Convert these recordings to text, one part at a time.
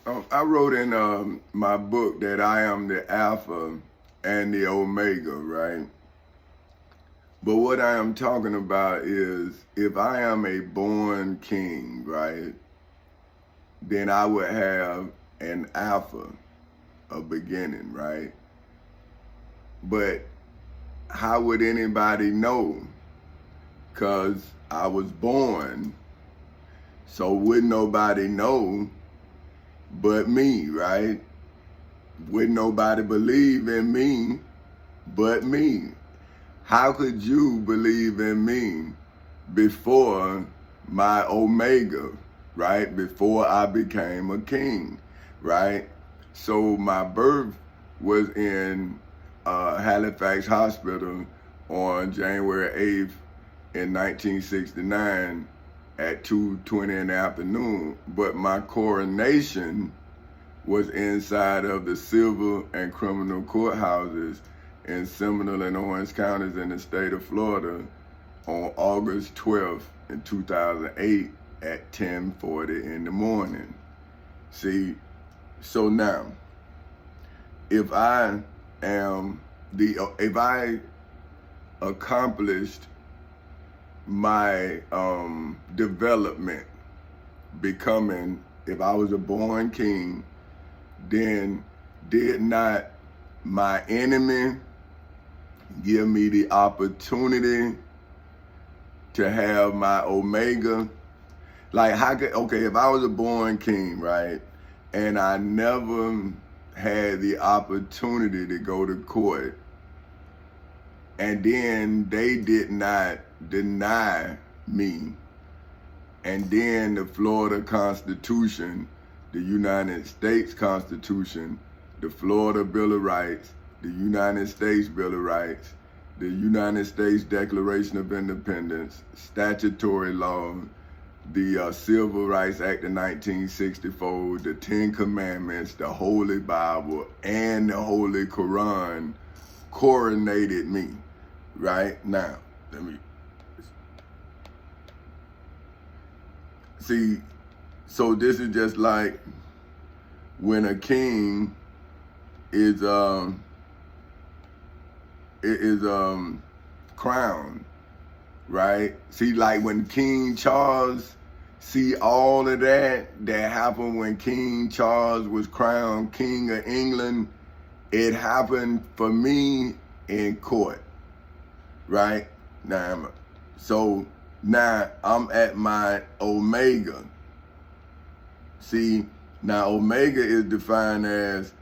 I wrote in my book that I am the Alpha and the Omega, right? But what I am talking about is if I am a born king, right, then I would have an Alpha, a beginning, right? But how would anybody know? Because I was born, so wouldn't nobody know but me, right? Wouldn't nobody believe in me but me? How could you believe in me before my Omega, right? Before I became a king, right? So my birth was in Halifax Hospital on January 8th in 1969 at 2:20 in the afternoon, but my coronation was inside of the civil and criminal courthouses in Seminole and Orange counties in the state of Florida on August 12th in 2008 at 10:40 in the morning. See, so now, if I accomplished my development, becoming, if I was a born king, then did not my enemy give me the opportunity to have my Omega? Like, how could, okay, if I was a born king, right, and I never had the opportunity to go to court, and then they did not deny me, and then the Florida Constitution, the United States Constitution, the Florida Bill of Rights, the United States Bill of Rights, the United States Declaration of Independence, statutory law, the Civil Rights Act of 1964, the Ten Commandments, the Holy Bible, and the Holy Quran coronated me. Right now, let me see. So this is just like when a king is crowned, right? See, like when King Charles, see all of that happened when King Charles was crowned King of England. It happened for me in court, right? So now I'm at my Omega. See, now Omega is defined as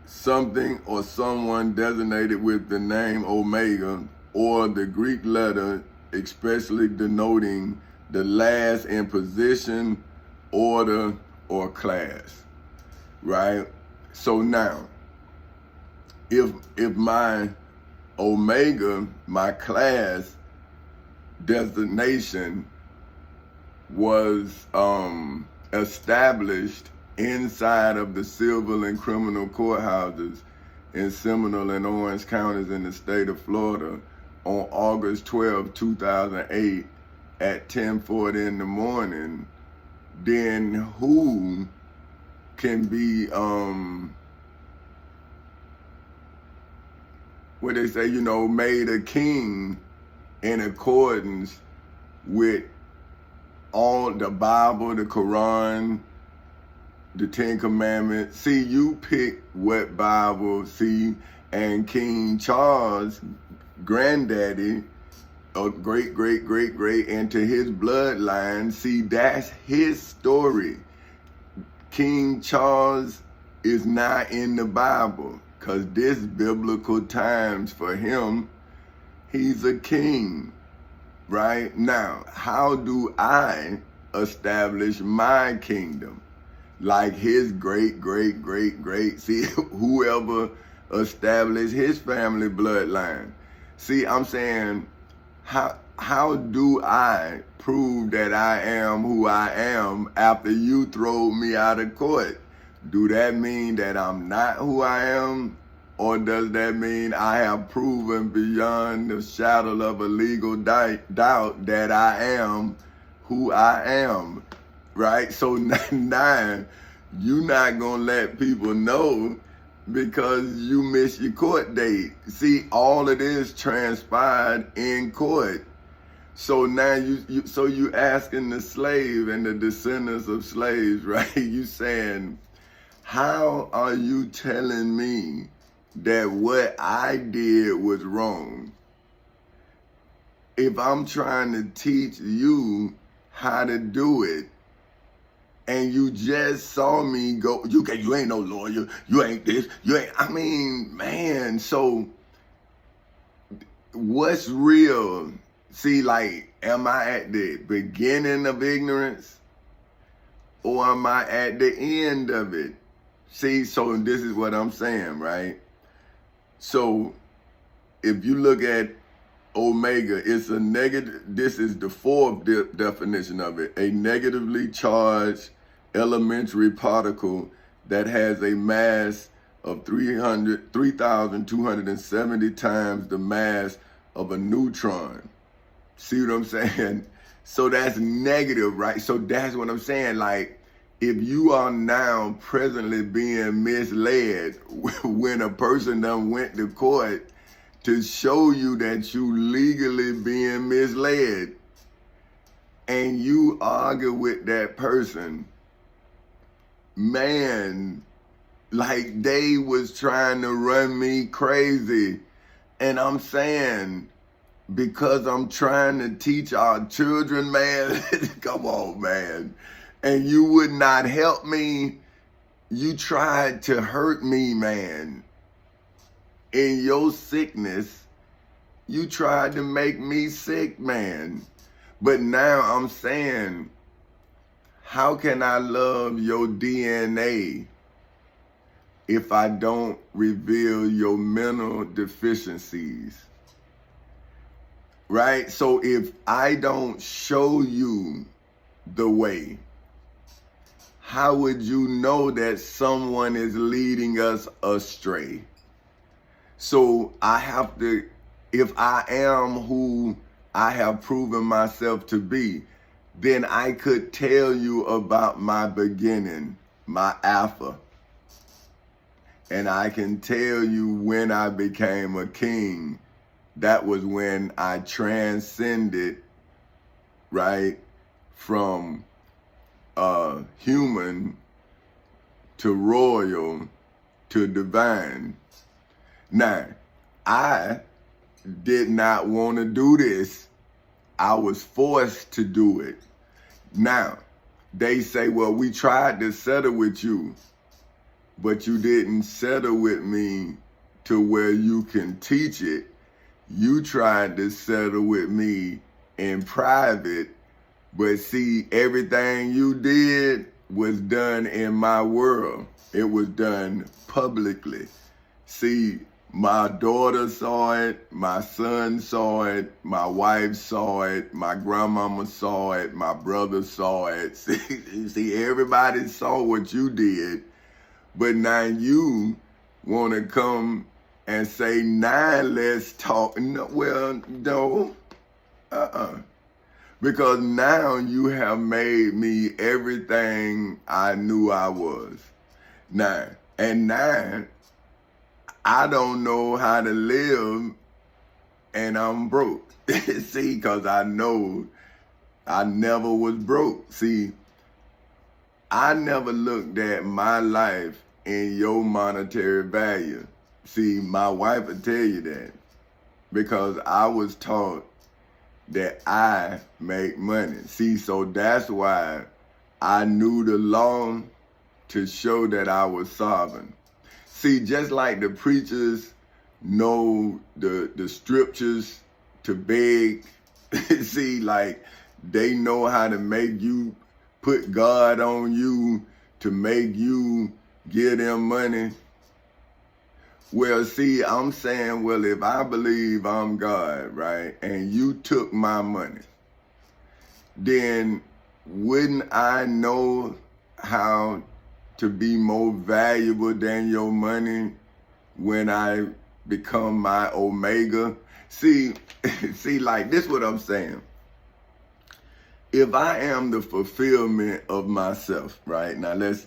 something or someone designated with the name Omega or the Greek letter expressly denoting the last in position, order, or class, right? So now, if my Omega, my class designation was established inside of the civil and criminal courthouses in Seminole and Orange counties in the state of Florida on August 12, 2008 at 10:40 in the morning, then who can be, what they say, made a king in accordance with all the Bible, the Quran, the Ten Commandments? See, you pick what Bible, see, and King Charles, granddaddy, or great, into his bloodline, see, that's his story. King Charles is not in the Bible, because this biblical times for him, he's a king. Right? Now, how do I establish my kingdom? Like his great, see, whoever established his family bloodline. See, I'm saying, how do I prove that I am who I am after you throw me out of court? Do that mean that I'm not who I am? Or does that mean I have proven beyond the shadow of a legal doubt that I am who I am, right? So now you're not gonna let people know because you missed your court date. See, all of this transpired in court. So now you asking the slave and the descendants of slaves, right? You saying, how are you telling me that what I did was wrong? If I'm trying to teach you how to do it, and you just saw me go, you ain't no lawyer, you ain't this, I mean, man, so what's real? See, like, am I at the beginning of ignorance or am I at the end of it? See, so this is what I'm saying, right? So if you look at omega, it's a negative, this is the fourth definition of it, a negatively charged elementary particle that has a mass of 3,270 times the mass of a neutron. See what I'm saying? So that's negative, right? So that's what I'm saying. Like, if you are now presently being misled when a person done went to court to show you that you legally being misled, and you argue with that person, man, like they was trying to run me crazy. And I'm saying, because I'm trying to teach our children, man, come on, man. And you would not help me. You tried to hurt me, man. In your sickness, you tried to make me sick, man. But now I'm saying, how can I love your DNA if I don't reveal your mental deficiencies? Right? So if I don't show you the way, how would you know that someone is leading us astray? So I have to, if I am who I have proven myself to be, then I could tell you about my beginning, my alpha. And I can tell you when I became a king. That was when I transcended, right, from human to royal to divine. Now, I did not want to do this. I was forced to do it. Now, they say, well, we tried to settle with you, but you didn't settle with me to where you can teach it. You tried to settle with me in private, but see, everything you did was done in my world. It was done publicly. See, my daughter saw it, my son saw it, my wife saw it, my grandmama saw it, my brother saw it. See, everybody saw what you did, but now you want to come and say, now let's talk. No, well, no, because now you have made me everything I knew I was. Now, I don't know how to live and I'm broke. See, because I know I never was broke. See, I never looked at my life in your monetary value. See, my wife would tell you that because I was taught that I make money. See, so that's why I knew the law to show that I was sovereign. See, just like the preachers know the scriptures to beg, see, like they know how to make you put God on you to make you give them money. Well, see, I'm saying, well, if I believe I'm God, right, and you took my money, then wouldn't I know how to be more valuable than your money when I become my omega? See, like this what I'm saying. if I am the fulfillment of myself, right? Now let's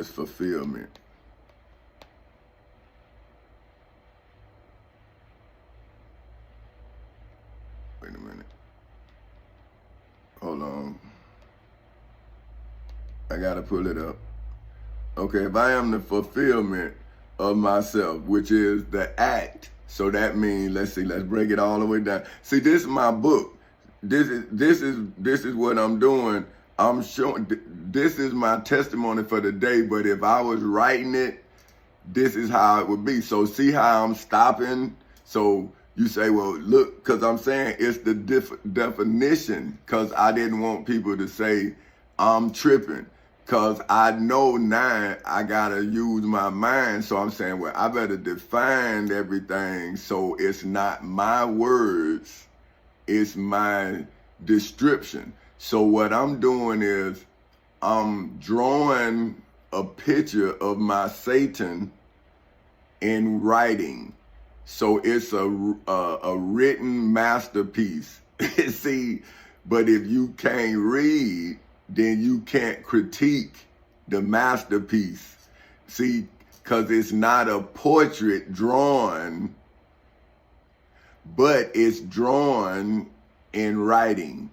fulfillment. Wait a minute. Hold on. I gotta pull it up. Okay, if I am the fulfillment of myself, which is the act, so that means, let's break it all the way down. See, this is my book. This is what I'm doing. I'm showing, this is my testimony for the day, but if I was writing it, this is how it would be. So see how I'm stopping? So you say, well, look, because I'm saying it's the definition, because I didn't want people to say I'm tripping. Because I know now I got to use my mind. So I'm saying, well, I better define everything so it's not my words, it's my description. So what I'm doing is I'm drawing a picture of my Satan in writing. So it's a written masterpiece. See, but if you can't read, then you can't critique the masterpiece. See, because it's not a portrait drawn, but it's drawn in writing.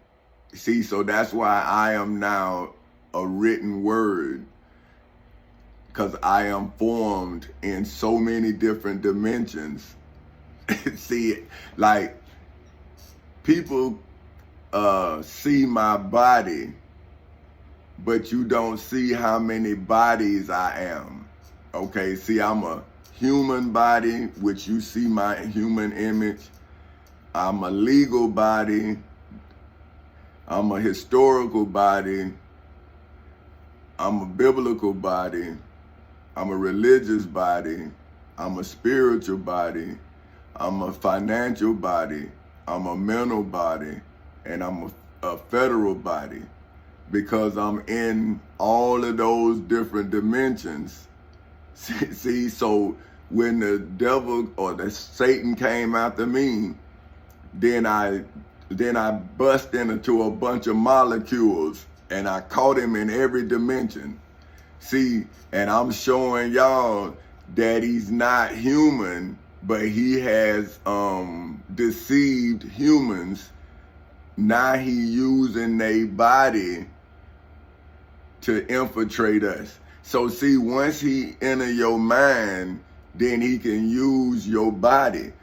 See, so that's why I am now a written word, because I am formed in so many different dimensions. See, like people see my body, but you don't see how many bodies I am. Okay, see, I'm a human body, which you see my human image. I'm a legal body. I'm a historical body. I'm a biblical body. I'm a religious body. I'm a spiritual body. I'm a financial body. I'm a mental body. And I'm a federal body. Because I'm in all of those different dimensions. See, so when the devil or the Satan came after me, then I bust into a bunch of molecules and I caught him in every dimension. See, and I'm showing y'all that he's not human, but he has deceived humans. Now he using their body to infiltrate us. So see, once he enter your mind, then he can use your body.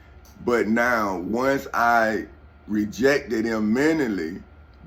But now, once I rejected him mentally,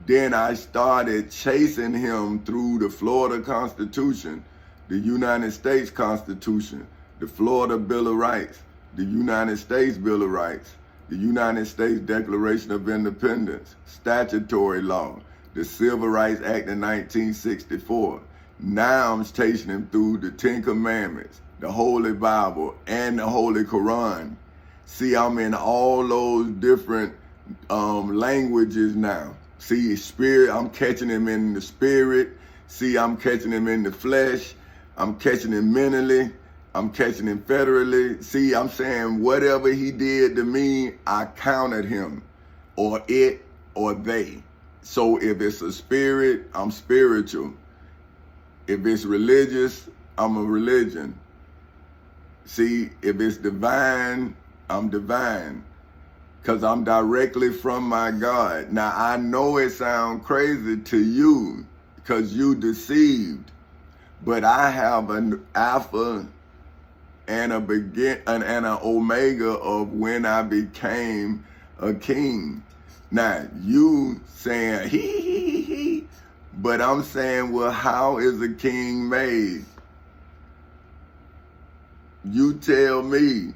then I started chasing him through the Florida Constitution, the United States Constitution, the Florida Bill of Rights, the United States Bill of Rights, the United States Declaration of Independence, statutory law, the Civil Rights Act of 1964. Now I'm chasing him through the Ten Commandments, the Holy Bible, and the Holy Quran. See, I'm in all those different languages now. See, spirit, I'm catching him in the spirit. See, I'm catching him in the flesh. I'm catching him mentally. I'm catching him federally. See, I'm saying whatever he did to me, I counted him, or it, or they. So if it's a spirit, I'm spiritual. If it's religious, I'm a religion. See, if it's divine, I'm divine. Because I'm directly from my God. Now, I know it sounds crazy to you because you deceived. But I have an alpha and an omega of when I became a king. Now, you saying, he, but I'm saying, well, how is a king made? You tell me,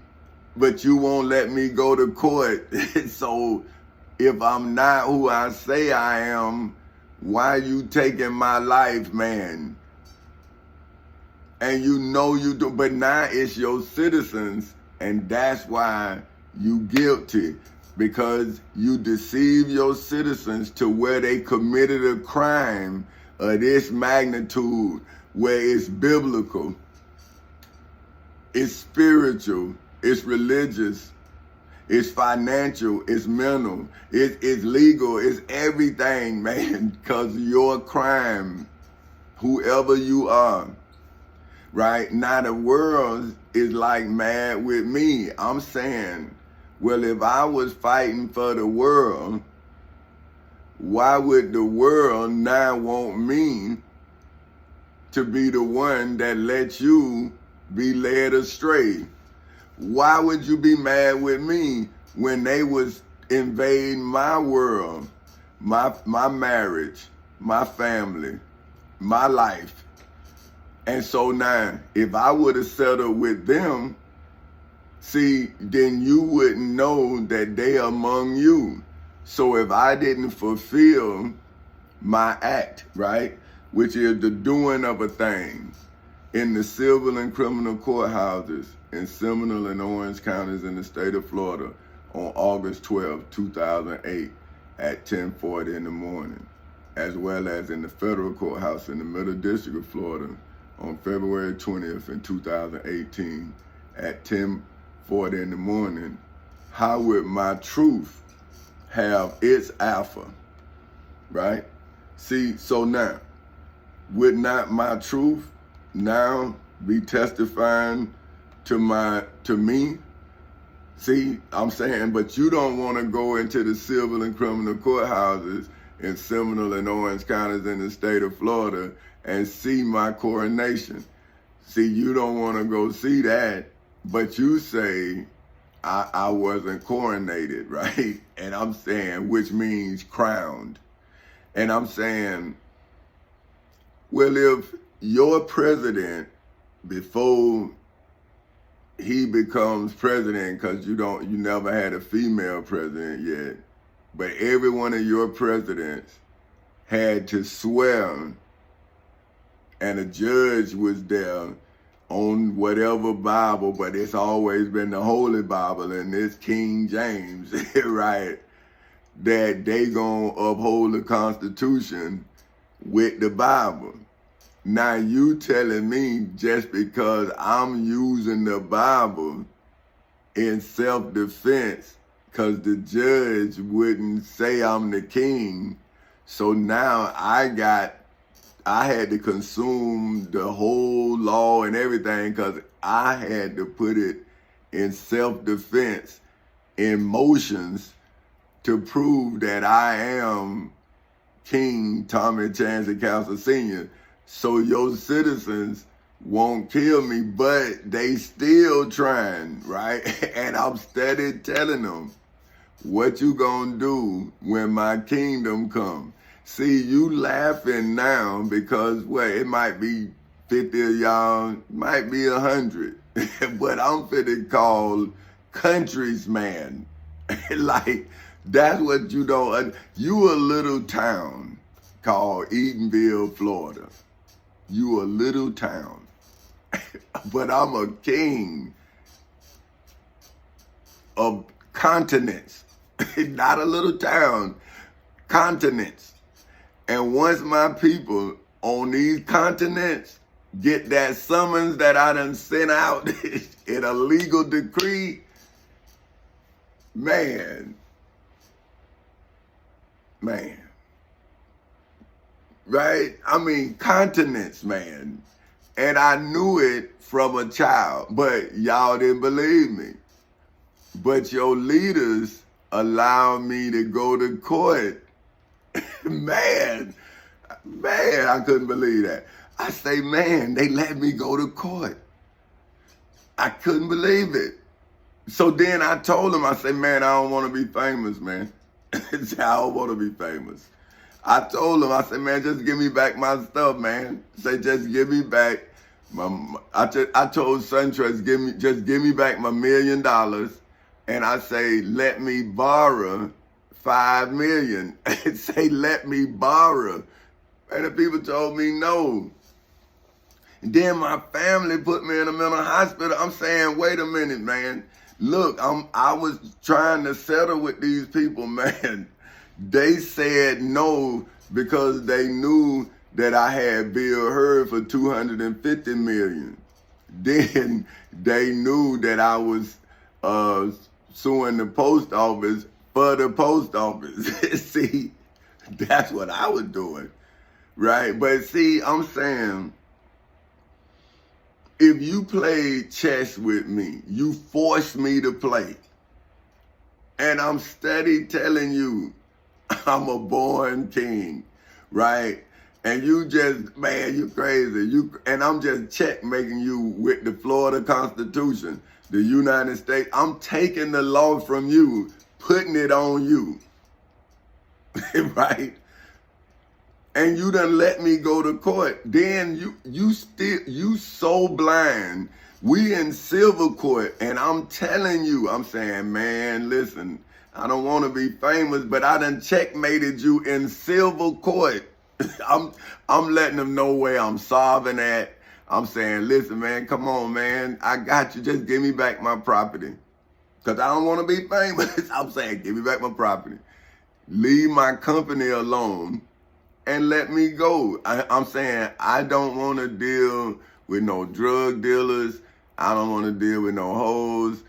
but you won't let me go to court. So if I'm not who I say I am, why you taking my life, man? And you know you do, but now it's your citizens, and that's why you guilty. Because you deceive your citizens to where they committed a crime of this magnitude, where it's biblical, it's spiritual, it's religious, It's financial, it's mental, it's legal, it's everything, man, because your crime, whoever you are, right? Now the world is like mad with me. I'm saying, well, if I was fighting for the world, why would the world now want me to be the one that lets you be led astray? Why would you be mad with me when they was invading my world, my marriage, my family, my life? And so now, if I would have settled with them, see, then you wouldn't know that they among you. So if I didn't fulfill my act, right, which is the doing of a thing in the civil and criminal courthouses in Seminole and Orange counties in the state of Florida on August 12, 2008 at 10:40 in the morning, as well as in the federal courthouse in the Middle District of Florida on February 20th in 2018 at 10:40 in the morning, how would my truth have its alpha, right? See, so now, would not my truth now be testifying to me? See, I'm saying, but you don't want to go into the civil and criminal courthouses in Seminole and Orange counties in the state of Florida and see my coronation. See, you don't want to go see that, but you say I wasn't coronated, right? And I'm saying, which means crowned. And I'm saying, well, if your president, before he becomes president, because you never had a female president yet, but every one of your presidents had to swear, and a judge was there on whatever Bible, but it's always been the Holy Bible, and it's King James, right? That they gonna uphold the Constitution with the Bible. Now you telling me just because I'm using the Bible in self-defense, because the judge wouldn't say I'm the king, so now I had to consume the whole law and everything because I had to put it in self-defense, in motions, to prove that I am King Tommy Chancey Council Sr. So your citizens won't kill me, but they still trying, right? And I'm steady telling them, what you gonna do when my kingdom come? See, you laughing now because, well, it might be 50 of y'all, might be 100, but I'm finna call countries, man. Like, that's what you don't, you a little town called Eatonville, Florida. You a little town, but I'm a king of continents, not a little town, continents. And once my people on these continents get that summons that I done sent out in a legal decree, man, right? I mean, continents, man. And I knew it from a child, but y'all didn't believe me. But your leaders allowed me to go to court. Man, I couldn't believe that. I say, man, they let me go to court. I couldn't believe it. So then I told him, I said, man, I don't want to be famous, man. I don't want to be famous. I told him, I said, man, just give me back my stuff, man. Say, just give me back I told SunTrust, just give me back my $1 million. And I say, let me borrow $5 million. And say, let me borrow. And the people told me no. And then my family put me in a mental hospital. I'm saying, wait a minute, man. Look, I was trying to settle with these people, man. They said no because they knew that I had Bill Hurd for $250 million. Then they knew that I was suing the post office for the post office. See, that's what I was doing, right? But see, I'm saying, if you played chess with me, you forced me to play. And I'm steady telling you, I'm a born king, right? And you just, man, you crazy. And I'm just checkmating you with the Florida Constitution, the United States. I'm taking the law from you, putting it on you, right? And you done let me go to court. Then you so blind. We in civil court, and I'm telling you, I'm saying, man, listen, I don't want to be famous, but I done checkmated you in civil court. I'm letting them know where I'm solving at. I'm saying, listen, man, come on, man. I got you. Just give me back my property. Because I don't want to be famous. I'm saying, give me back my property. Leave my company alone and let me go. I'm saying, I don't want to deal with no drug dealers. I don't want to deal with no hoes.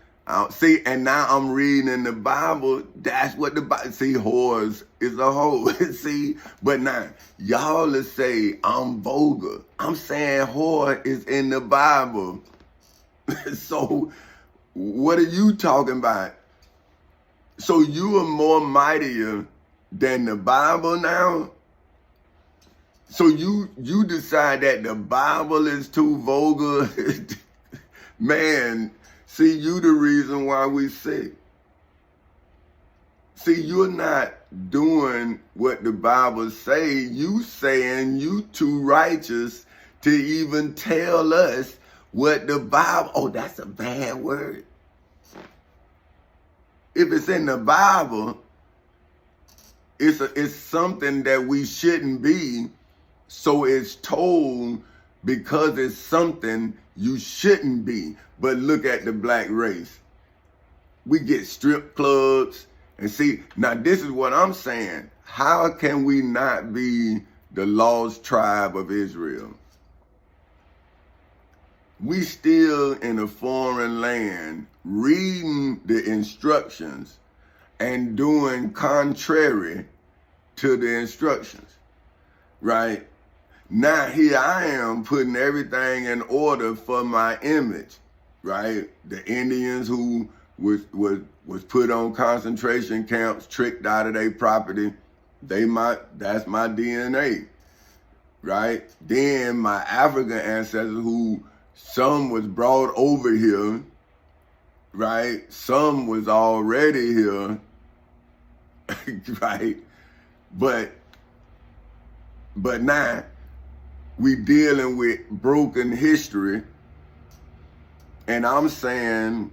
See, and now I'm reading in the Bible, that's what the Bible, see, whores is a hoe, see? But now, y'all will say I'm vulgar. I'm saying whore is in the Bible. So, what are you talking about? So you are more mightier than the Bible now? So you decide that the Bible is too vulgar? Man, see, you the reason why we sick. See, you're not doing what the Bible say. You saying you too righteous to even tell us what the Bible, oh, that's a bad word. If it's in the Bible, it's something that we shouldn't be, so it's told because it's something you shouldn't be. But look at the black race. We get strip clubs. And see, now this is what I'm saying. How can we not be the lost tribe of Israel? We still in a foreign land reading the instructions and doing contrary to the instructions, right? Now here I am putting everything in order for my image, right? The Indians who was put on concentration camps, tricked out of their property, that's my DNA, right? Then my African ancestors who some was brought over here, right? Some was already here, right? But now we dealing with broken history, and I'm saying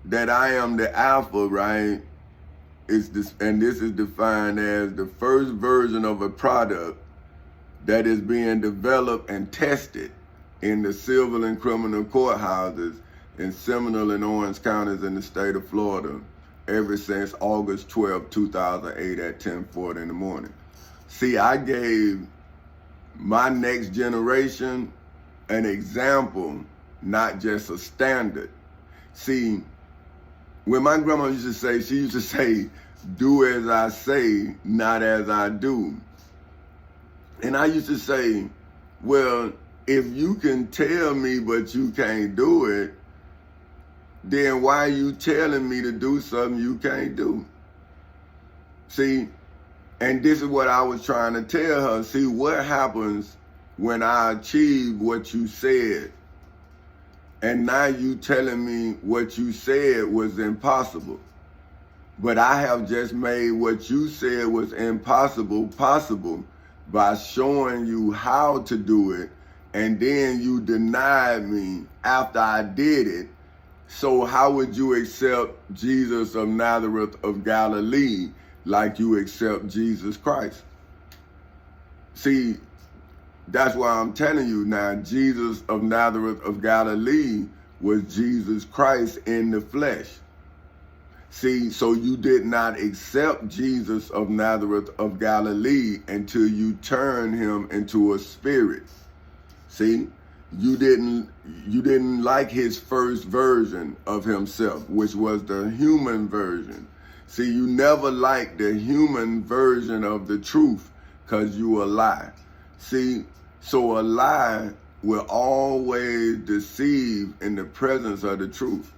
that I am the Alpha, right? And this is defined as the first version of a product that is being developed and tested in the civil and criminal courthouses in Seminole and Orange counties in the state of Florida ever since August 12, 2008 at 10:40 in the morning. See, I gave my next generation an example, not just a standard. See, when my grandma used to say, she used to say, do as I say, not as I do. And I used to say, well, if you can tell me but you can't do it, then why are you telling me to do something you can't do? See, and this is what I was trying to tell her. See, what happens when I achieve what you said? And now you telling me what you said was impossible. But I have just made what you said was impossible possible by showing you how to do it. And then you denied me after I did it. So how would you accept Jesus of Nazareth of Galilee like you accept Jesus Christ? See, that's why I'm telling you now, Jesus of Nazareth of Galilee was Jesus Christ in the flesh. See, so you did not accept Jesus of Nazareth of Galilee until you turned him into a spirit. See, you didn't like his first version of himself, which was the human version. See, you never liked the human version of the truth because you a lie. See, so a lie will always deceive in the presence of the truth.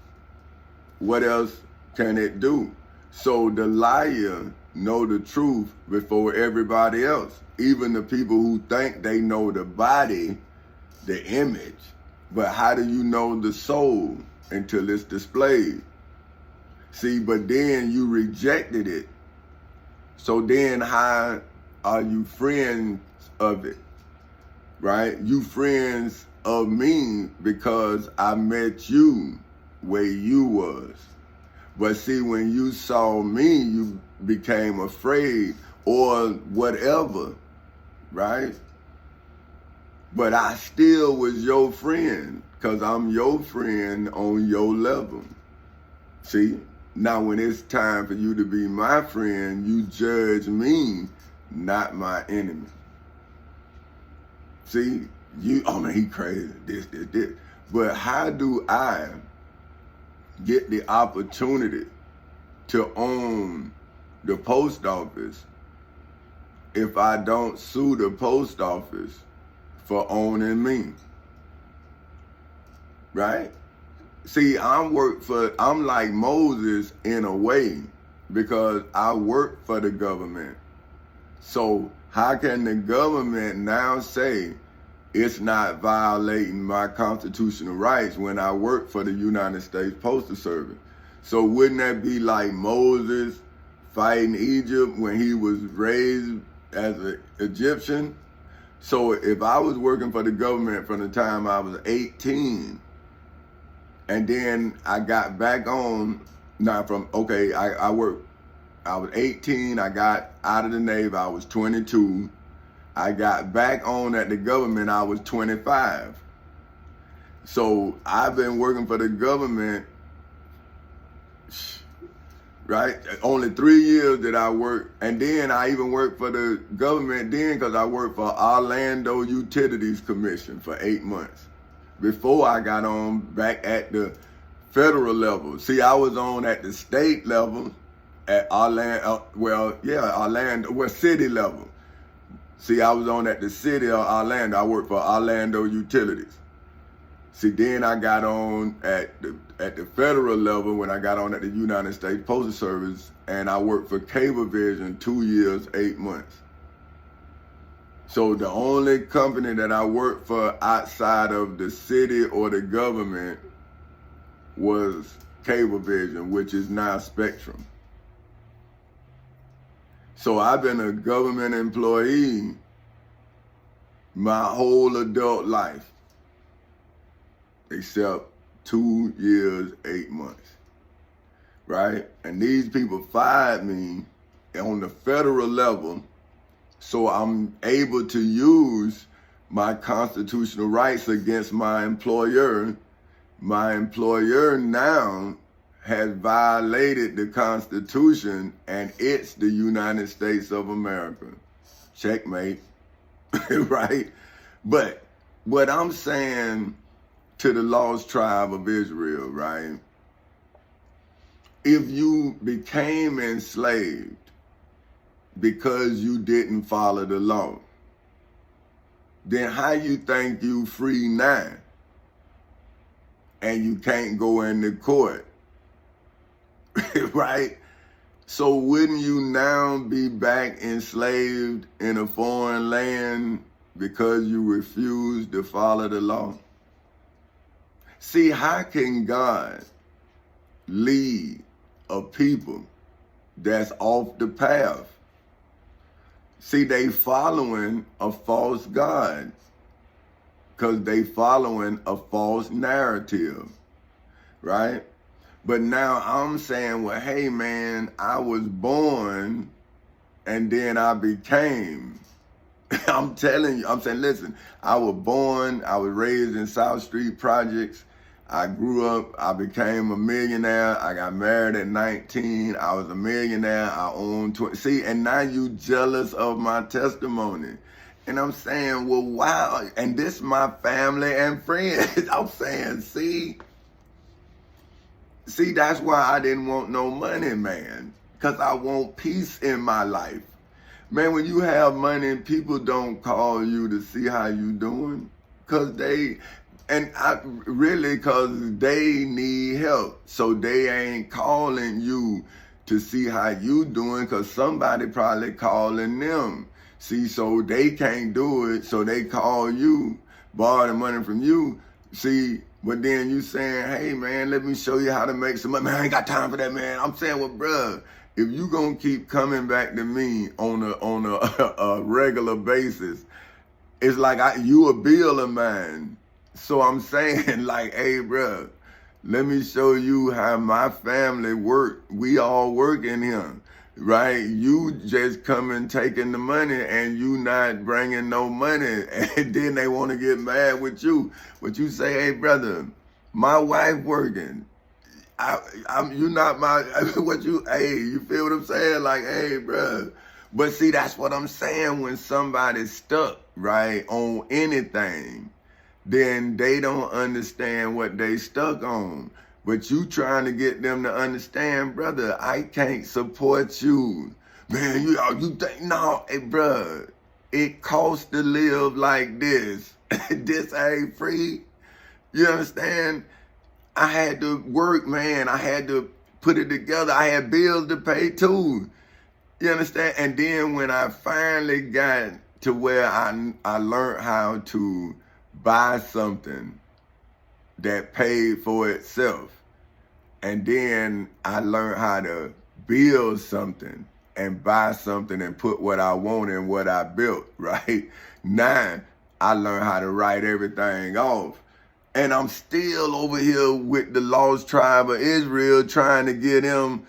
What else can it do? So the liar know the truth before everybody else, even the people who think they know the body, the image. But how do you know the soul until it's displayed? See, but then you rejected it. So then how are you friends of it? Right? You friends of me because I met you where you was. But see, when you saw me, you became afraid or whatever, right? But I still was your friend because I'm your friend on your level. See? Now when it's time for you to be my friend, you judge me, not my enemy. See? Oh man, he crazy, this. But how do I get the opportunity to own the post office if I don't sue the post office for owning me? Right? See, I'm like Moses in a way because I work for the government. So how can the government now say it's not violating my constitutional rights when I work for the United States Postal Service? So wouldn't that be like Moses fighting Egypt when he was raised as an Egyptian? So if I was working for the government from the time I was 18, and then I got back on, I was 18, I got out of the Navy, I was 22. I got back on at the government, I was 25. So I've been working for the government, right? Only 3 years that I worked, and then I even worked for the government then because I worked for Orlando Utilities Commission for 8 months before I got on back at the federal level. See, I was on at the state level at city level. See, I was on at the city of Orlando. I worked for Orlando Utilities. See, then I got on at the federal level when I got on at the United States Postal Service, and I worked for Cablevision 2 years, 8 months. So the only company that I worked for outside of the city or the government was Cablevision, which is now Spectrum. So I've been a government employee my whole adult life, except 2 years, 8 months, right? And these people fired me on the federal level, so I'm able to use my constitutional rights against my employer. My employer now has violated the Constitution, and it's the United States of America. Checkmate, right? But what I'm saying to the lost tribe of Israel, right? If you became enslaved because you didn't follow the law, then how you think you free now and you can't go into court, right? So wouldn't you now be back enslaved in a foreign land because you refused to follow the law? See, how can God lead a people that's off the path? See, they following a false God because they following a false narrative, right? But now I'm saying, well, hey man, I was born and then I became. I'm telling you, I'm saying, listen, I was born, I was raised in South Street Projects. I grew up, I became a millionaire. I got married at 19. I was a millionaire. I owned 20. See, and now you jealous of my testimony. And I'm saying, well, wow. And this my family and friends. I'm saying, see, that's why I didn't want no money, man. Because I want peace in my life. Man, when you have money, people don't call you to see how you doing. Because they need help. So they ain't calling you to see how you doing, because somebody probably calling them. See, so they can't do it, so they call you, borrow the money from you. See, but then you saying, hey man, let me show you how to make some money. Man, I ain't got time for that, man. I'm saying, well, bruh, if you gonna keep coming back to me on a regular basis, it's like you a bill of mine. So I'm saying, like, hey, bruh, let me show you how my family work. We all work in here, right? You just coming taking the money and you not bringing no money. And then they want to get mad with you. But you say, hey, brother, my wife working. You not my, you feel what I'm saying? Like, hey, bruh. But see, that's what I'm saying. When somebody's stuck, right, on anything, then they don't understand what they stuck on. But you trying to get them to understand, brother, I can't support you. Man, you think, no, hey, bruh, it costs to live like this. This ain't free. You understand? I had to work, man. I had to put it together. I had bills to pay too. You understand? And then when I finally got to where I learned how to buy something that paid for itself, and then I learned how to build something and buy something and put what I want in what I built, right? Now I learned how to write everything off. And I'm still over here with the lost tribe of Israel trying to get them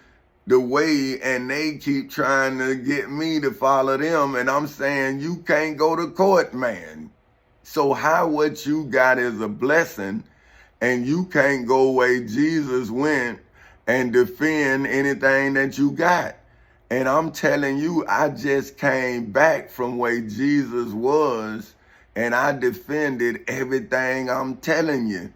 the way, and they keep trying to get me to follow them. And I'm saying, you can't go to court, man. So how what you got is a blessing, and you can't go where Jesus went and defend anything that you got. And I'm telling you, I just came back from where Jesus was, and I defended everything I'm telling you.